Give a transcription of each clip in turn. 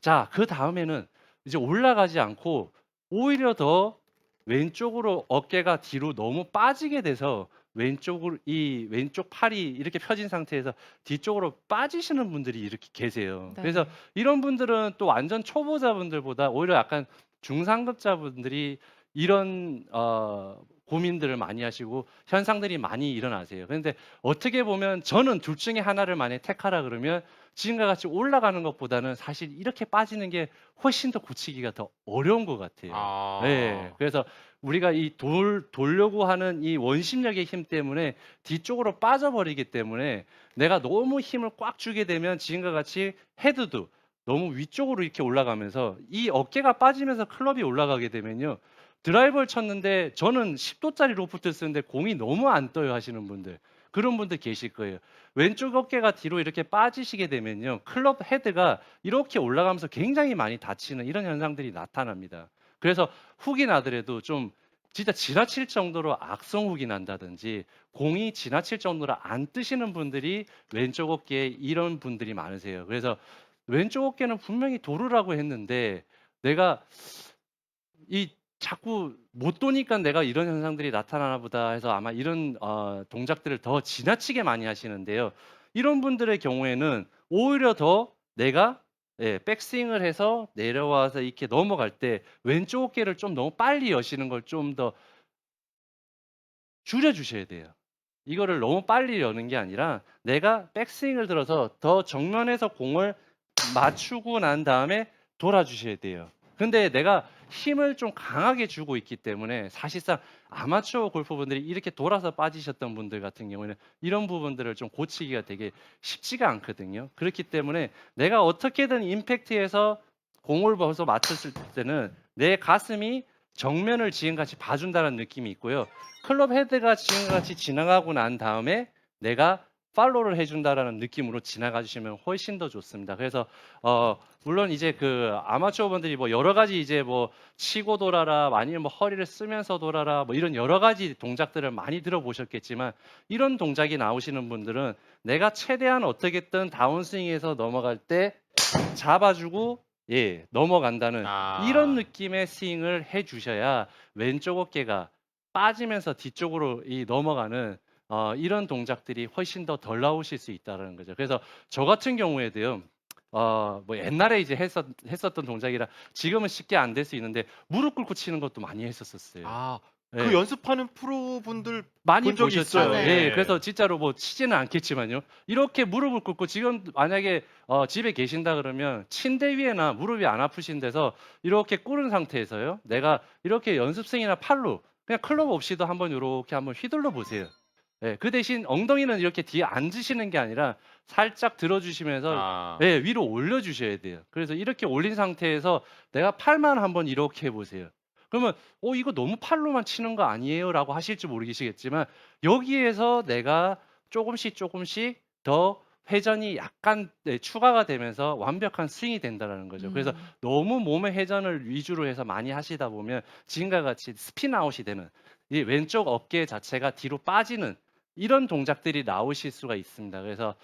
자, 그다음에는 이제 올라가지 않고 오히려 더 왼쪽으로 어깨가 뒤로 너무 빠지게 돼서 왼쪽으로 이 왼쪽 팔이 이렇게 펴진 상태에서 뒤쪽으로 빠지시는 분들이 이렇게 계세요. 그래서 네. 이런 분들은 또 완전 초보자분들보다 오히려 약간 중상급자분들이 이런 고민들을 많이 하시고 현상들이 많이 일어나세요. 그런데 어떻게 보면 저는 둘 중에 하나를 만약에 택하라 그러면 지금과 같이 올라가는 것보다는 사실 이렇게 빠지는 게 훨씬 더 고치기가 더 어려운 것 같아요. 예. 아. 그래서 우리가 이 돌려고 하는 이 원심력의 힘 때문에 뒤쪽으로 빠져버리기 때문에 내가 너무 힘을 꽉 주게 되면 지금과 같이 헤드도 너무 위쪽으로 이렇게 올라가면서 이 어깨가 빠지면서 클럽이 올라가게 되면요. 드라이버를 쳤는데 저는 10도짜리 로프트 쓰는데 공이 너무 안 떠요 하시는 분들. 그런 분들 계실 거예요. 왼쪽 어깨가 뒤로 이렇게 빠지시게 되면요. 클럽 헤드가 이렇게 올라가면서 굉장히 많이 다치는 이런 현상들이 나타납니다. 그래서 훅이 나더라도 좀 진짜 지나칠 정도로 악성 훅이 난다든지 공이 지나칠 정도로 안 뜨시는 분들이 왼쪽 어깨에 이런 분들이 많으세요. 그래서 왼쪽 어깨는 분명히 도루라고 했는데 내가 이 자꾸 못 도니까 '내가 이런 현상들이 나타나나 보다.' 해서 아마 이런 동작들을 더 지나치게 많이 하시는데요. 이런 분들의 경우에는 오히려 더 내가 백스윙을 해서 내려와서 이렇게 넘어갈 때 왼쪽 어깨를 좀 너무 빨리 여시는 걸 좀 더 줄여 주셔야 돼요. 이거를 너무 빨리 여는 게 아니라 내가 백스윙을 들어서 더 정면에서 공을 맞추고 난 다음에 돌아 주셔야 돼요. 근데 내가 힘을 좀 강하게 주고 있기 때문에 사실상 아마추어 골퍼분들이 이렇게 돌아서 빠지셨던 분들 같은 경우에는 이런 부분들을 좀 고치기가 되게 쉽지가 않거든요. 그렇기 때문에 내가 어떻게든 임팩트에서 공을 벌써 맞췄을 때는 내 가슴이 정면을 지금같이 봐준다는 느낌이 있고요. 클럽 헤드가 지금같이 지나가고 난 다음에 내가 팔로우를 해준다라는 느낌으로 지나가 주시면 훨씬 더 좋습니다. 그래서 물론 이제 그 아마추어 분들이 뭐 여러 가지 이제 뭐 치고 돌아라 아니면 뭐 허리를 쓰면서 돌아라 뭐 이런 여러 가지 동작들을 많이 들어보셨겠지만 이런 동작이 나오시는 분들은 내가 최대한 어떻게든 다운스윙에서 넘어갈 때 잡아주고 넘어간다는 이런 아. 느낌의 스윙을 해 주셔야 왼쪽 어깨가 빠지면서 뒤쪽으로 이 넘어가는 이런 동작들이 훨씬 더 덜 나오실 수 있다라는 거죠. 그래서 저 같은 경우에도요. 뭐 옛날에 이제 했었던 동작이라 지금은 쉽게 안 될 수 있는데 무릎 꿇고 치는 것도 많이 했었었어요. 아. 그 예. 연습하는 프로분들 많이 본 적이 보셨죠. 있어요. 예. 예. 그래서 진짜로 뭐 치지는 않겠지만요. 이렇게 무릎을 꿇고 지금 만약에 집에 계신다 그러면 침대 위에나 무릎이 안 아프신 데서 이렇게 꿇은 상태에서요. 내가 이렇게 연습생이나 팔로 그냥 클럽 없이도 한번 요렇게 한번 휘둘러 보세요. 예. 그 대신 엉덩이는 이렇게 뒤에 앉으시는 게 아니라 살짝 들어 주시면서 아. 위로 올려 주셔야 돼요. 그래서 이렇게 올린 상태에서 내가 팔만 한번 이렇게 해 보세요. 그러면 이거 너무 팔로만 치는 거 아니에요?'라고 하실지 모르시겠지만 여기에서 내가 쪼금씩 쪼금씩 더 회전이 약간 추가가 되면서 완벽한 스윙이 된다라는 거죠. 그래서 음. 너무 몸의 회전을 위주로 해서 많이 하시다 보면 지금과 같이 스핀 아웃이 되는 이 왼쪽 어깨 자체가 뒤로 빠지는 이런 동작들이 나오실 수가 있습니다. 그래서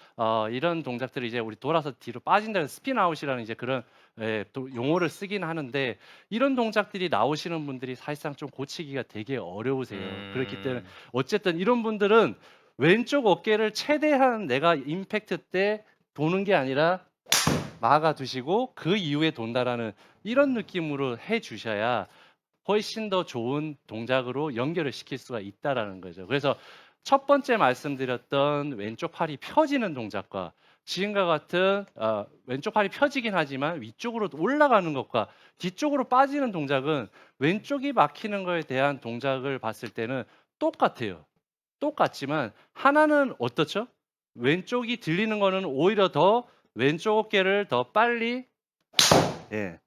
이런 동작들을 이제 우리 돌아서 뒤로 빠진다는 스핀 아웃이라는 이제 그런 또 용어를 쓰긴 하는데 이런 동작들이 나오시는 분들이 사실상 좀 고치기가 되게 어려우세요. 그렇기 때문에 음. 어쨌든 이런 분들은 왼쪽 어깨를 최대한 내가 임팩트 때 도는 게 아니라 막아 두시고 그 이후에 돈다라는 이런 느낌으로 해 주셔야 훨씬 더 좋은 동작으로 연결을 시킬 수가 있다라는 거죠. 그래서 첫 번째 말씀드렸던 왼쪽 팔이 펴지는 동작과 지금과 같은 왼쪽 팔이 펴지긴 하지만 위쪽으로 올라가는 것과 뒤쪽으로 빠지는 동작은 왼쪽이 막히는 거에 대한 동작을 봤을 때는 똑같아요. 똑같지만 하나는 어떻죠? 왼쪽이 들리는 거는 오히려 더 왼쪽 어깨를 더 빨리 예,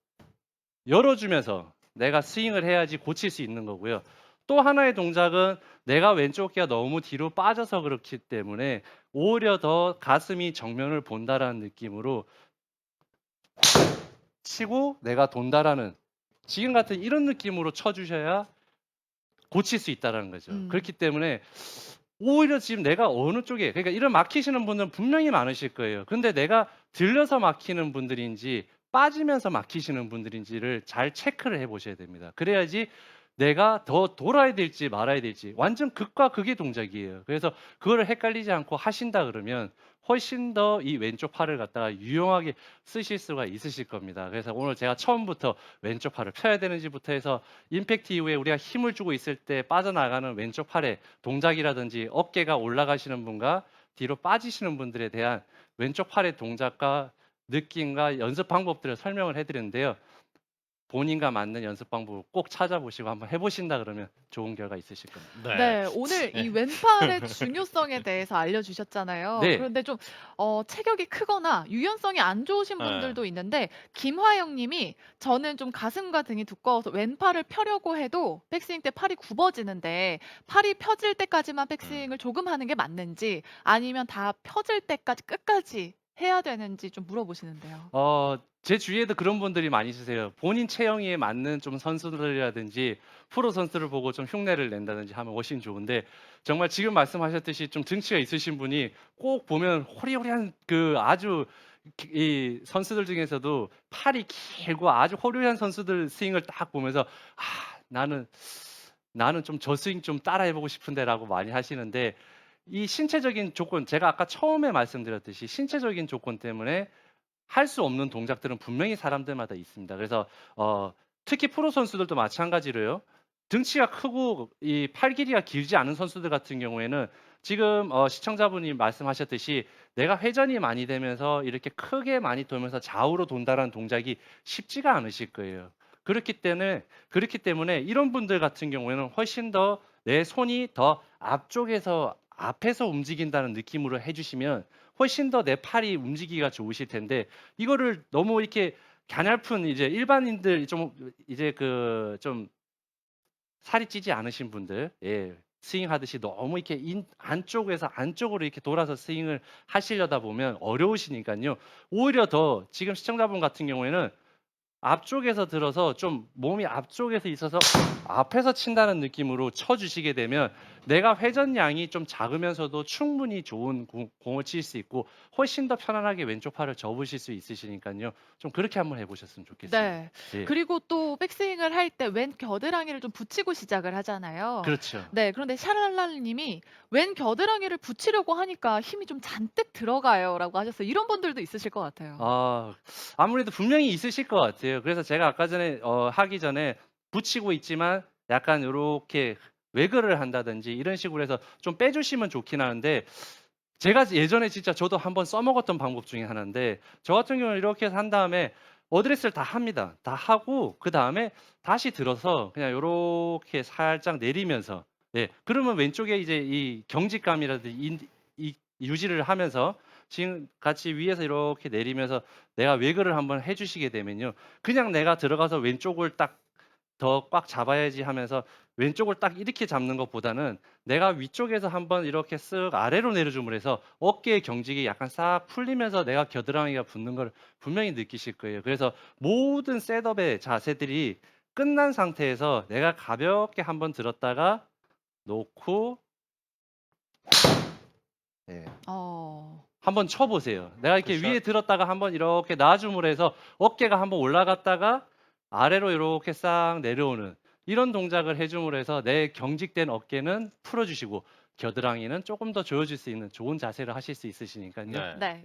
열어주면서 내가 스윙을 해야지 고칠 수 있는 거고요. 또 하나의 동작은 내가 왼쪽 어깨가 너무 뒤로 빠져서 그렇기 때문에 오히려 더 가슴이 정면을 본다라는 느낌으로 치고 내가 돈다라는 지금 같은 이런 느낌으로 쳐주셔야 고칠 수 있다라는 거죠. 음. 그렇기 때문에 오히려 지금 내가 어느 쪽에 그러니까 이런 막히시는 분들은 분명히 많으실 거예요. 근데 내가 들려서 막히는 분들인지 빠지면서 막히시는 분들인지를 잘 체크를 해 보셔야 됩니다. 그래야지 내가 더 돌아야 될지 말아야 될지 완전 극과 극의 동작이에요. 그래서 그거를 헷갈리지 않고 하신다 그러면 훨씬 더 이 왼쪽 팔을 갖다가 유용하게 쓰실 수가 있으실 겁니다. 그래서 오늘 제가 처음부터 왼쪽 팔을 펴야 되는지부터 해서 임팩트 이후에 우리가 힘을 주고 있을 때 빠져나가는 왼쪽 팔의 동작이라든지 어깨가 올라가시는 분과 뒤로 빠지시는 분들에 대한 왼쪽 팔의 동작과 느낌과 연습 방법들을 설명을 해드렸는데요. 본인과 맞는 연습 방법을 꼭 찾아보시고 한번 해보신다 그러면 좋은 결과 있으실 겁니다. 네. 네. 오늘 이 왼팔의 중요성에 대해서 알려주셨잖아요. 네. 그런데 좀 체격이 크거나 유연성이 안 좋으신 네. 분들도 있는데 김화영 님이 "저는 좀 가슴과 등이 두꺼워서 왼팔을 펴려고 해도 백스윙 때 팔이 굽어지는데 팔이 펴질 때까지만 백스윙을 조금 하는 게 맞는지 아니면 다 펴질 때까지 끝까지 해야 되는지 좀 물어보시는데요. 제 주위에도 그런 분들이 많이 있으세요. 본인 체형에 맞는 좀 선수들이라든지 프로 선수를 보고 좀 흉내를 낸다든지 하면 훨씬 좋은데 정말 지금 말씀하셨듯이 좀 등치가 있으신 분이 꼭 보면 호리호리한 그 아주 이 선수들 중에서도 팔이 길고 아주 호리호리한 선수들 스윙을 딱 보면서 아, 나는 좀 저 스윙 좀 따라해보고 싶은데라고 많이 하시는데 이 신체적인 조건, 제가 아까 처음에 말씀드렸듯이 신체적인 조건 때문에 할 수 없는 동작들은 분명히 사람들마다 있습니다. 그래서 특히 프로 선수들도 마찬가지로요. 등치가 크고 이 팔 길이가 길지 않은 선수들 같은 경우에는 지금 시청자분이 말씀하셨듯이 내가 회전이 많이 되면서 이렇게 크게 많이 돌면서 좌우로 돈다라는 동작이 쉽지가 않으실 거예요. 그렇기 때문에 이런 분들 같은 경우에는 훨씬 더 내 손이 더 앞에서 움직인다는 느낌으로 해주시면 훨씬 더 내 팔이 움직이기가 좋으실 텐데 이거를 너무 이렇게 가냘픈 이제 일반인들 좀 이제 그 좀 살이 찌지 않으신 분들, 예, 스윙 하듯이 너무 이렇게 안쪽에서 안쪽으로 이렇게 돌아서 스윙을 하시려다 보면 어려우시니까요. 오히려 더 지금 시청자분 같은 경우에는 앞쪽에서 들어서 좀 몸이 앞쪽에서 있어서 앞에서 친다는 느낌으로 쳐주시게 되면 내가 회전량이 좀 작으면서도 충분히 좋은 공을 칠 수 있고 훨씬 더 편안하게 왼쪽 팔을 접으실 수 있으시니까요. 좀 그렇게 한번 해보셨으면 좋겠습니다. 네. 예. 그리고 또 백스윙을 할 때 왼 겨드랑이를 좀 붙이고 시작을 하잖아요. 그렇죠. 네. 그런데 샤랄랄 님이 "왼 겨드랑이를 붙이려고 하니까 힘이 좀 잔뜩 들어가요."라고 하셨어요. 이런 분들도 있으실 것 같아요. 아무래도 분명히 있으실 것 같아요. 그래서 제가 아까 전에 하기 전에 붙이고 있지만 약간 요렇게 외그를 한다든지 이런 식으로 해서 좀 빼주시면 좋긴 하는데 제가 예전에 진짜 저도 한번 써먹었던 방법 중에 하나인데 저 같은 경우는 이렇게 해서 한 다음에 어드레스를 다 합니다. 다 하고 그 다음에 다시 들어서 그냥 요렇게 살짝 내리면서 예, 그러면 왼쪽에 이제 이 경직감이라든지 유지를 하면서 지금 같이 위에서 이렇게 내리면서 내가 외그를 한번 해주시게 되면요. 그냥 내가 들어가서 왼쪽을 딱 더 꽉 잡아야지 하면서 왼쪽을 딱 이렇게 잡는 것보다는 내가 위쪽에서 한번 이렇게 쓱 아래로 내려줌으로 해서 어깨의 경직이 약간 싹 풀리면서 내가 겨드랑이가 붙는 걸 분명히 느끼실 거예요. 그래서 모든 셋업의 자세들이 끝난 상태에서 내가 가볍게 한번 들었다가 놓고 예. 어. 한번 쳐보세요. 내가 이렇게 굿샷. 위에 들었다가 한번 이렇게 놔줌으로 해서 어깨가 한번 올라갔다가 아래로 이렇게 싹 내려오는 이런 동작을 해줌으로 해서 내 경직된 어깨는 풀어주시고 겨드랑이는 조금 더 조여줄 수 있는 좋은 자세를 하실 수 있으시니까요. 네. 네.